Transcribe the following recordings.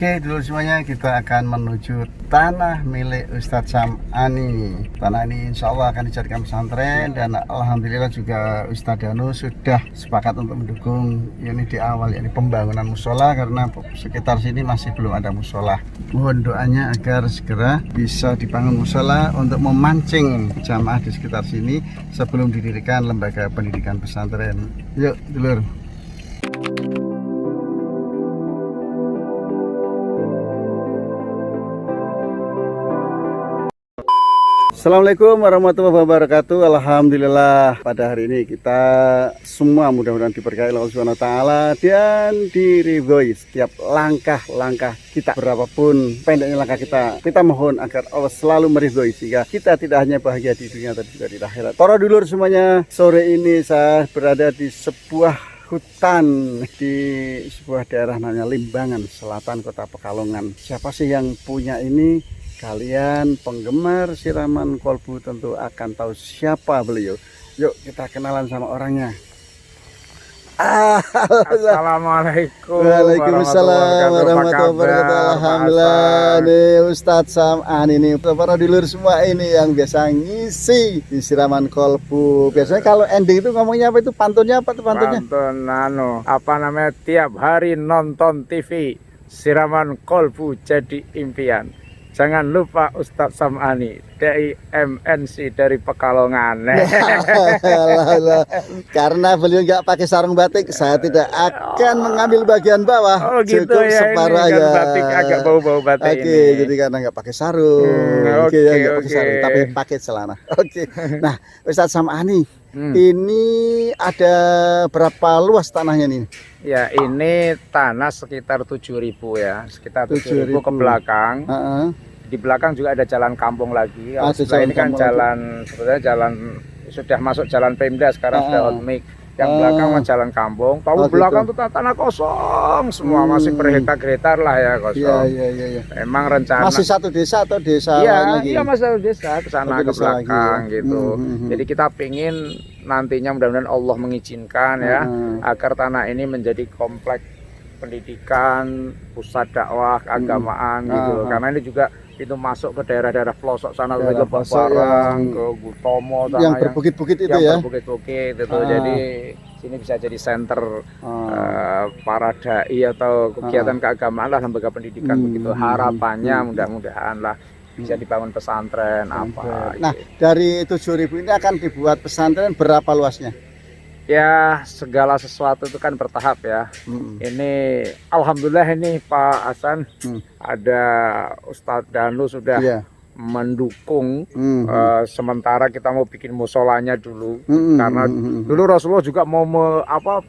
Oke dulu semuanya, kita akan menuju tanah milik Ustadz Sam'ani. Tanah ini insya Allah akan dijadikan pesantren, dan alhamdulillah juga Ustadz Danu sudah sepakat untuk mendukung ini di awal, ini pembangunan musola, karena sekitar sini masih belum ada musola. Mohon doanya agar segera bisa dibangun musola untuk memancing jamaah di sekitar sini sebelum didirikan lembaga pendidikan pesantren. Yuk dulur. Assalamualaikum warahmatullahi wabarakatuh. Alhamdulillah pada hari ini kita semua mudah-mudahan diberkahi Allah Subhanahu wa taala dan diridhoi setiap langkah-langkah kita. Berapapun pendeknya langkah kita mohon agar Allah selalu meridhoi sehingga kita tidak hanya bahagia di dunia tapi juga di akhirat. Para dulur semuanya, sore ini saya berada di sebuah hutan di sebuah daerah namanya Limbangan Selatan, Kota Pekalongan. Siapa sih yang punya ini? Kalian penggemar siraman kolbu tentu akan tahu siapa beliau. Yuk kita kenalan sama orangnya. Assalamualaikum. Waalaikumsalam warahmatullahi wabarakatuh. Alhamdulillah nih Ustadz Sam'ani ini. Para dulur semua ini yang biasa ngisi di siraman kolbu. Biasanya kalau ending itu ngomongnya apa itu? Pantunnya apa tuh pantunnya? Pantun apa namanya, tiap hari nonton TV siraman kolbu jadi impian. Jangan lupa Ustadz Sam'ani dari MNC dari Pekalongan. Karena beliau nggak pakai sarung batik, saya tidak akan mengambil bagian bawah. Oh gitu. Cukup ya, separuh ini aja. Kan batik agak bau-bau batik Oke, jadi karena nggak pakai sarung. Oke, ya nggak pakai sarung, tapi pakai celana. Oke. Nah, Ustadz Sam'ani, ini ada berapa luas tanahnya nih? Ya, ini tanah sekitar 7.000 ya, sekitar 7.000 ke belakang. Di belakang juga ada jalan kampung lagi. Ini kan jalan, sebenarnya jalan sudah masuk jalan Pemda sekarang, sudah outmik. Yang belakang mah jalan kampung. Tahu belakang itu tanah kosong semua, masih berhektar-hektar lah ya kosong. Iya. Emang rencana masih satu desa atau desa lain lagi? Iya, masih satu desa, ke sana ke belakang ya. Gitu. Jadi kita pengen nantinya mudah-mudahan Allah mengizinkan ya, agar tanah ini menjadi kompleks pendidikan, pusat dakwah keagamaan gitu. Karena ini juga itu masuk ke daerah-daerah pelosok sana, ke Barang, ke Gutomo sana, yang berbukit-bukit itu ya. Berbukit-bukit itu. Jadi sini bisa jadi center para dai atau kegiatan keagamaan lah, lembaga pendidikan begitu. Harapannya mudah-mudahan lah bisa dibangun pesantren apa. Nah, dari 7.000 ini akan dibuat pesantren berapa luasnya? Ya, segala sesuatu itu kan bertahap ya. Ini alhamdulillah ini Pak Hasan ada Ustadz Danu sudah mendukung. Sementara kita mau bikin musolanya dulu, karena dulu Rasulullah juga mau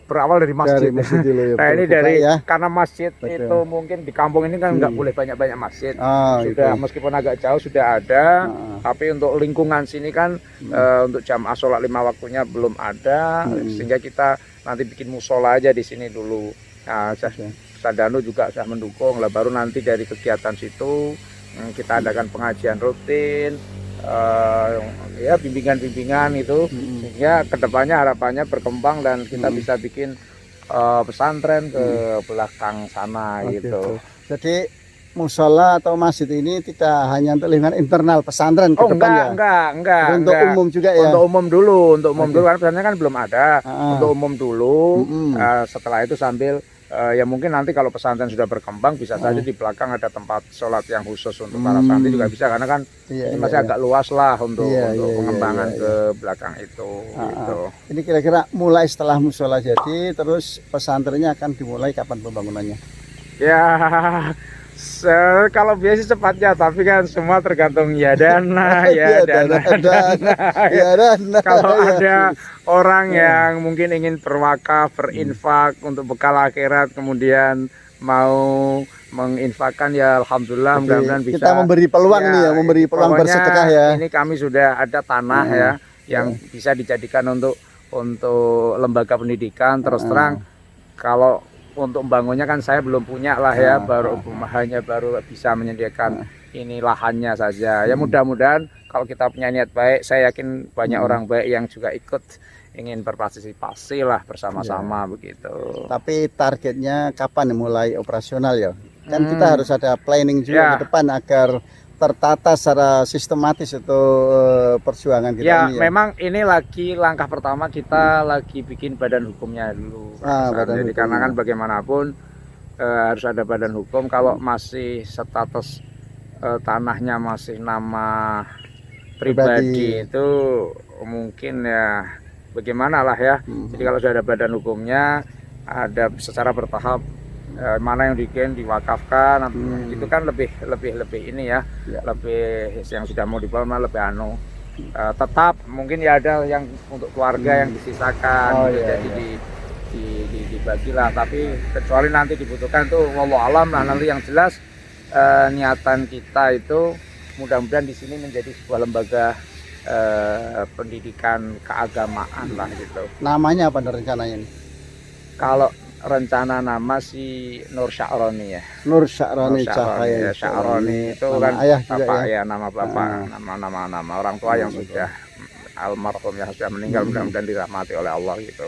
berawal dari masjid. Dulu, ya, nah ini dari karena masjid itu mungkin di kampung ini kan nggak boleh banyak masjid. Sudah meskipun agak jauh sudah ada, tapi untuk lingkungan sini kan untuk jamaah sholat 5 waktunya belum ada, sehingga kita nanti bikin musola aja di sini dulu. Nah, Ustadz Danu juga sudah mendukung lah, baru nanti dari kegiatan situ kita adakan pengajian rutin, ya bimbingan itu, sehingga kedepannya harapannya berkembang dan kita bisa bikin pesantren ke belakang sana gitu. Jadi musola atau masjid ini tidak hanya untuk lingkungan internal pesantren ke depan ya? Enggak. Untuk umum juga ya? Untuk umum dulu karena pesantren kan belum ada. Untuk umum dulu, setelah itu sambil ya mungkin nanti kalau pesantren sudah berkembang bisa saja di belakang ada tempat sholat yang khusus untuk para santri juga bisa, karena kan ini masih agak luas lah untuk pengembangan ke belakang itu. Gitu. Ini kira-kira mulai setelah musola jadi, terus pesantrennya akan dimulai kapan pembangunannya? Ya, kalau biasa cepatnya, tapi kan semua tergantung dana. Kalau ada orang yang mungkin ingin berwakaf, berinfak untuk bekal akhirat, kemudian mau menginfakkan, ya alhamdulillah, mudah-mudahan bisa. Kita memberi peluang nih ya, memberi peluang bersedekah ya. Ini kami sudah ada tanah ya yang bisa dijadikan untuk lembaga pendidikan. Terus terang kalau untuk membangunnya kan saya belum punya lah ya, baru bisa menyediakan ini lahannya saja. Ya mudah-mudahan kalau kita punya niat baik, saya yakin banyak orang baik yang juga ikut ingin berpartisipasi lah bersama-sama begitu. Tapi targetnya kapan mulai operasional ya? Kan kita harus ada planning juga ke depan agar tertata secara sistematis itu perjuangan kita ini ya. Memang ini lagi langkah pertama kita lagi bikin badan hukumnya dulu. Jadi karena kan bagaimanapun harus ada badan hukum. Kalau masih status tanahnya masih nama pribadi itu mungkin ya bagaimana lah ya. Jadi kalau sudah ada badan hukumnya, ada secara bertahap mana yang diwakafkan, itu kan lebih ini ya, lebih yang sudah mau dibawa lebih tetap mungkin ya ada yang untuk keluarga yang disisakan, jadi dibagilah. Tapi kecuali nanti dibutuhkan tuh wallahu alam lah, nanti yang jelas niatan kita itu mudah-mudahan di sini menjadi sebuah lembaga pendidikan keagamaan lah gitu. Namanya apa rencananya ini? Kalau rencana nama si Nur Sya'roni ya. Nur Sya'roni Cahaya. Sya'roni itu nama kan ayah bapak ya, nama bapak, nama orang tua yang sudah almarhum, yang sudah meninggal, mudah-mudahan dirahmati oleh Allah gitu.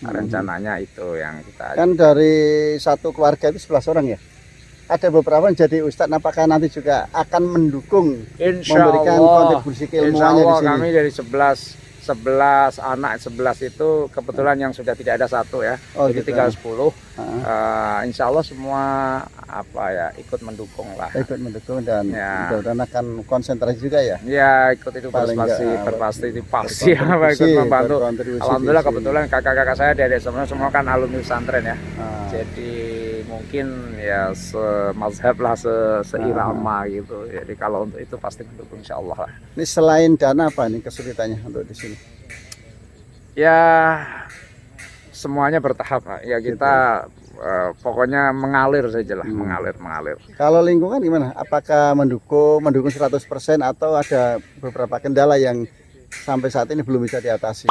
Rencananya itu yang kita. Kan dari satu keluarga itu 11 orang ya. Ada beberapa yang jadi ustadz, apakah nanti juga akan mendukung, memberikan kontribusi keilmuannya di sini? Kami dari 11 anak, 11 itu kebetulan yang sudah tidak ada satu ya, jadi tinggal 10. Insya Allah semua ikut mendukung lah. Ikut mendukung dan mudah-mudahan akan konsentrasi juga ya. Ya ikut itu pasti ikut membantu. Alhamdulillah kebetulan kakak-kakak saya dari semua kan alumni pesantren ya. Jadi mungkin ya semazhab lah, seirama gitu. Jadi kalau untuk itu pasti mendukung insya Allah lah. Ini selain dana apa nih kesulitannya untuk di sini? Ya semuanya bertahap ya, kita pokoknya mengalir saja lah, mengalir. Kalau lingkungan gimana? Apakah mendukung 100% atau ada beberapa kendala yang sampai saat ini belum bisa diatasi?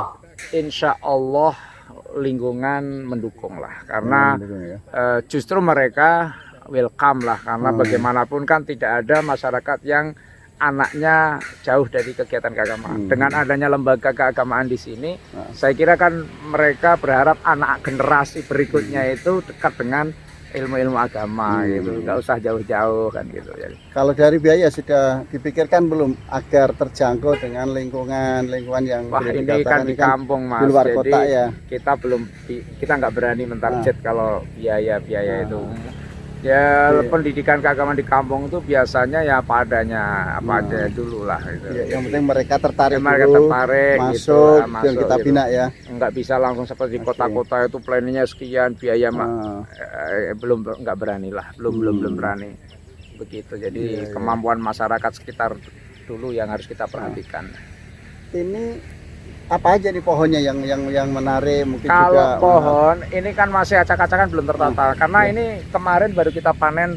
Insya Allah lingkungan mendukung lah, karena justru mereka welcome lah, karena bagaimanapun kan tidak ada masyarakat yang anaknya jauh dari kegiatan keagamaan. Dengan adanya lembaga keagamaan di sini, saya kira kan mereka berharap anak generasi berikutnya itu dekat dengan ilmu-ilmu agama gitu, nggak usah jauh-jauh kan gitu ya. Kalau dari biaya sudah dipikirkan belum agar terjangkau dengan lingkungan yang ini kan di kampung Mas, di luar jadi kota ya. Kita nggak berani mentarget kalau biaya itu. Ya pendidikan keagamaan di kampung itu biasanya ya apa adanya dulu lah gitu. Yang penting mereka tertarik masuk dan kita bina ya. Nggak bisa langsung seperti kota-kota itu planningnya sekian, biaya nggak berani lah, belum berani begitu. Jadi kemampuan masyarakat sekitar dulu yang harus kita perhatikan. Ini apa aja nih pohonnya yang menarik mungkin? Kalau pohon ini kan masih acak-acakan, belum tertata karena ini kemarin baru kita panen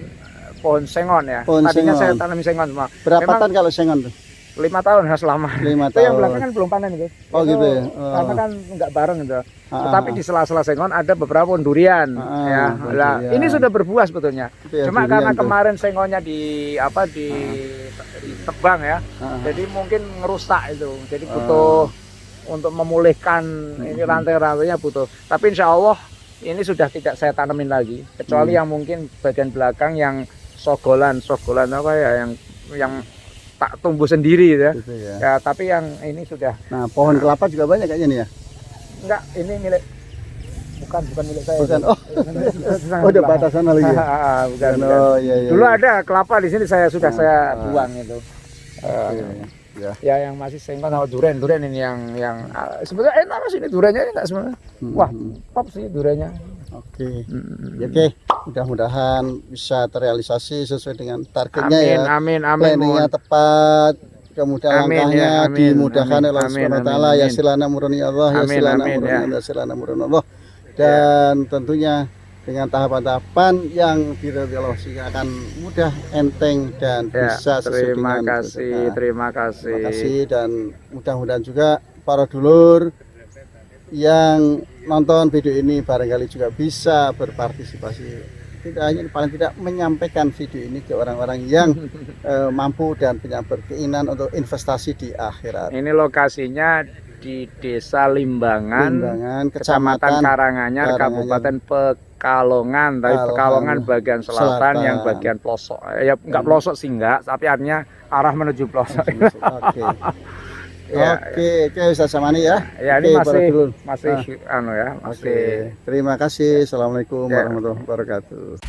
pohon sengon ya. Tadinya saya tanam sengon semua. Berapa tahun kalau sengon tuh? 5 tahun ya selama. 5 tahun. Itu yang belakang kan belum panen gitu. Oh gitu ya. Karena kan nggak bareng gitu. Tetapi di sela-sela sengon ada beberapa pohon durian ya. Nah, ini sudah berbuah sebetulnya. Cuma karena kemarin sengonnya ditebang ya. Jadi mungkin ngerusak itu. Jadi butuh untuk memulihkan ini rantai-rantainya butuh. Tapi insya Allah ini sudah tidak saya tanemin lagi, kecuali yang mungkin bagian belakang yang sogolan apa ya, yang tak tumbuh sendiri ya. Gitu ya. Ya tapi yang ini sudah. Nah pohon kelapa juga banyak kayaknya nih ya. Enggak, ini milik bukan milik saya. Bukan. Udah batasan lagi. Bukan. Oh iya. Dulu ada kelapa di sini saya buang itu. Ya yang masih sengon sama durian ini yang sebenarnya enak sih, ini duriannya enggak sebenarnya. Wah, top sih duriannya. Oke. Mudah-mudahan bisa terrealisasi sesuai dengan targetnya. Amin. Planningnya tepat, kemudian langkahnya dimudahkan oleh Allah Subhanahu wa taala. Ya silana murni Allah, ya silana murni Allah. Dan tentunya dengan tahapan-tahapan yang diridhoi Allah sehingga akan mudah, enteng dan bisa sesuai dengan. Terima kasih dan mudah-mudahan juga para dulur yang nonton video ini barangkali juga bisa berpartisipasi, tidak hanya paling tidak menyampaikan video ini ke orang-orang yang mampu dan punya berkeinginan untuk investasi di akhirat. Ini lokasinya di Desa Limbangan, Kecamatan Karanganyar, Kabupaten Pekalongan. Tapi Pekalongan bagian selatan, yang bagian pelosok. Ya nggak pelosok sih enggak, tapi artinya arah menuju pelosok. Oke. Oke, Ustaz Samani ya. Ya, ini masih Terima kasih. Assalamualaikum warahmatullahi wabarakatuh.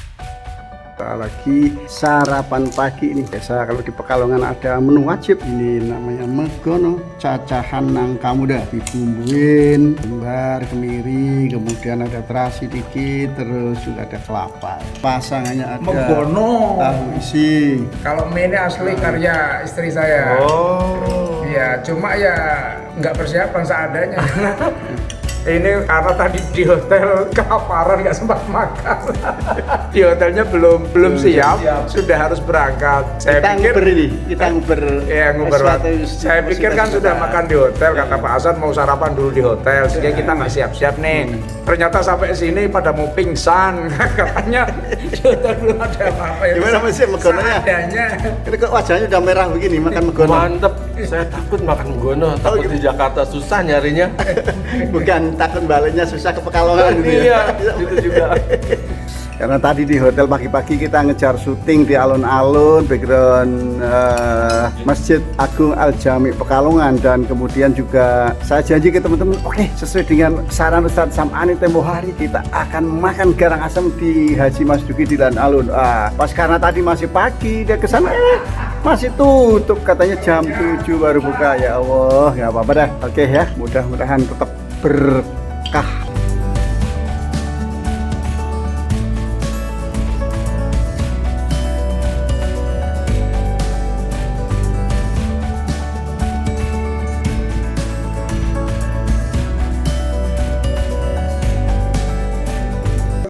Kita lagi sarapan pagi ini. Biasa kalau di Pekalongan ada menu wajib, ini namanya megono cacahan nangka muda, dibumbuin kembar, kemiri, kemudian ada terasi dikit, terus juga ada kelapa. Pasangannya ada megono tahu isi. Kalau mie ini asli karya istri saya. Ya, cuma ya nggak persiapan seadanya. Ini karena tadi di hotel kelaparan, nggak sempat makan. Di hotelnya belum siap, sudah harus berangkat. Saya pikir nguber waktu. Saya pikir kan sudah makan di hotel, kata Pak Hasan mau sarapan dulu di hotel, sehingga kita nggak siap-siap nih. Ternyata sampai sini pada mau pingsan, katanya di hotel belum ada apa-apa. Ya, gimana sih megononya? Ini kok wajahnya udah merah begini makan megono. Mantep. Saya takut makan megono, takut di Jakarta susah nyarinya. Bukan takut baliknya susah ke Pekalongan gitu ya. Iya, itu juga. Karena tadi di hotel pagi-pagi kita ngejar syuting di alun-alun, background Masjid Agung Al Jami Pekalongan, dan kemudian juga saya janji ke teman-teman, oke, sesuai dengan saran Ustadz Sam'ani tempo hari kita akan makan garang asam di Haji Mas Duki di alun-alun. Pas karena tadi masih pagi dia kesana masih tutup, katanya jam 7 baru buka. Ya Allah, nggak apa-apa dah. Oke ya, mudah-mudahan tetap berkah